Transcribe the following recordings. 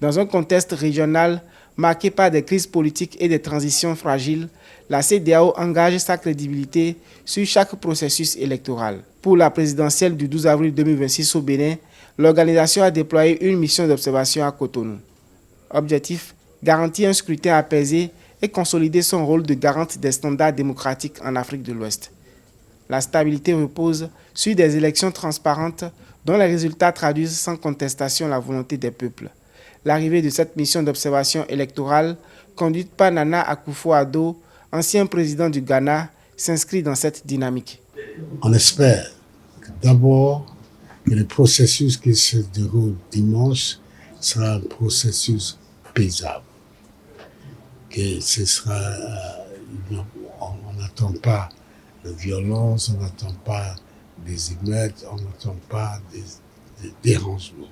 Dans un contexte régional marqué par des crises politiques et des transitions fragiles, la CEDEAO engage sa crédibilité sur chaque processus électoral. Pour la présidentielle du 12 avril 2026 au Bénin, l'organisation a déployé une mission d'observation à Cotonou. Objectif, garantir un scrutin apaisé et consolider son rôle de garante des standards démocratiques en Afrique de l'Ouest. La stabilité repose sur des élections transparentes dont les résultats traduisent sans contestation la volonté des peuples. L'arrivée de cette mission d'observation électorale, conduite par Nana Akufo-Addo, ancien président du Ghana, s'inscrit dans cette dynamique. On espère d'abord que le processus qui se déroule dimanche sera un processus paisible. Que ce sera, on n'attend pas de violence, on n'attend pas des émeutes, on n'attend pas des dérangements.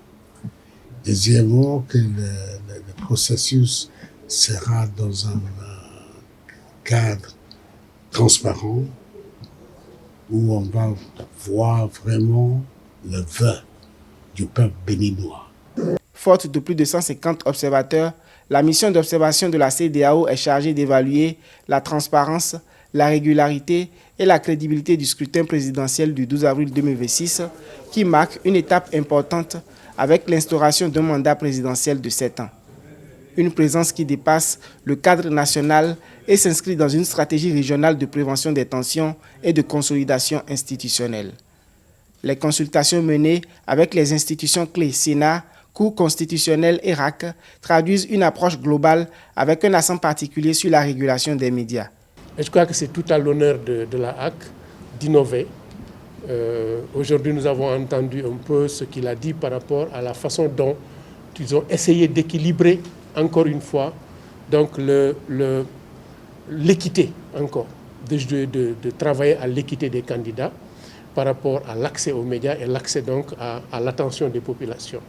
Deuxièmement, que le processus sera dans un cadre transparent où on va voir vraiment le vœu du peuple béninois. Forte de plus de 150 observateurs, la mission d'observation de la CEDEAO est chargée d'évaluer la transparence, la régularité et la crédibilité du scrutin présidentiel du 12 avril 2026 qui marque une étape importante avec l'instauration d'un mandat présidentiel de 7 ans. Une présence qui dépasse le cadre national et s'inscrit dans une stratégie régionale de prévention des tensions et de consolidation institutionnelle. Les consultations menées avec les institutions clés Sénat, Cour constitutionnelle et RAC traduisent une approche globale avec un accent particulier sur la régulation des médias. Et je crois que c'est tout à l'honneur de la HAC d'innover. Aujourd'hui, nous avons entendu un peu ce qu'il a dit par rapport à la façon dont ils ont essayé d'équilibrer, encore une fois, donc l'équité encore, de travailler à l'équité des candidats par rapport à l'accès aux médias et l'accès donc à l'attention des populations.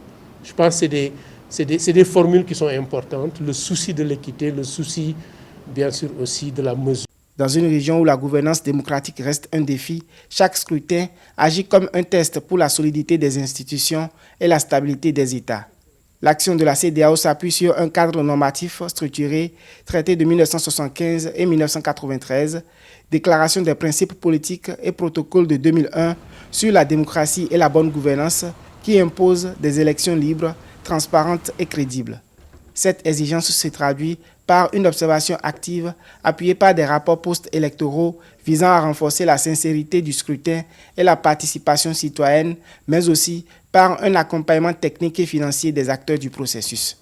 Je pense que c'est des formules qui sont importantes, le souci de l'équité, le souci bien sûr aussi de la mesure. Dans une région où la gouvernance démocratique reste un défi, chaque scrutin agit comme un test pour la solidité des institutions et la stabilité des États. L'action de la CEDEAO s'appuie sur un cadre normatif structuré, traité de 1975 et 1993, déclaration des principes politiques et protocole de 2001 sur la démocratie et la bonne gouvernance qui impose des élections libres, transparentes et crédibles. Cette exigence se traduit par une observation active appuyée par des rapports post-électoraux visant à renforcer la sincérité du scrutin et la participation citoyenne, mais aussi par un accompagnement technique et financier des acteurs du processus.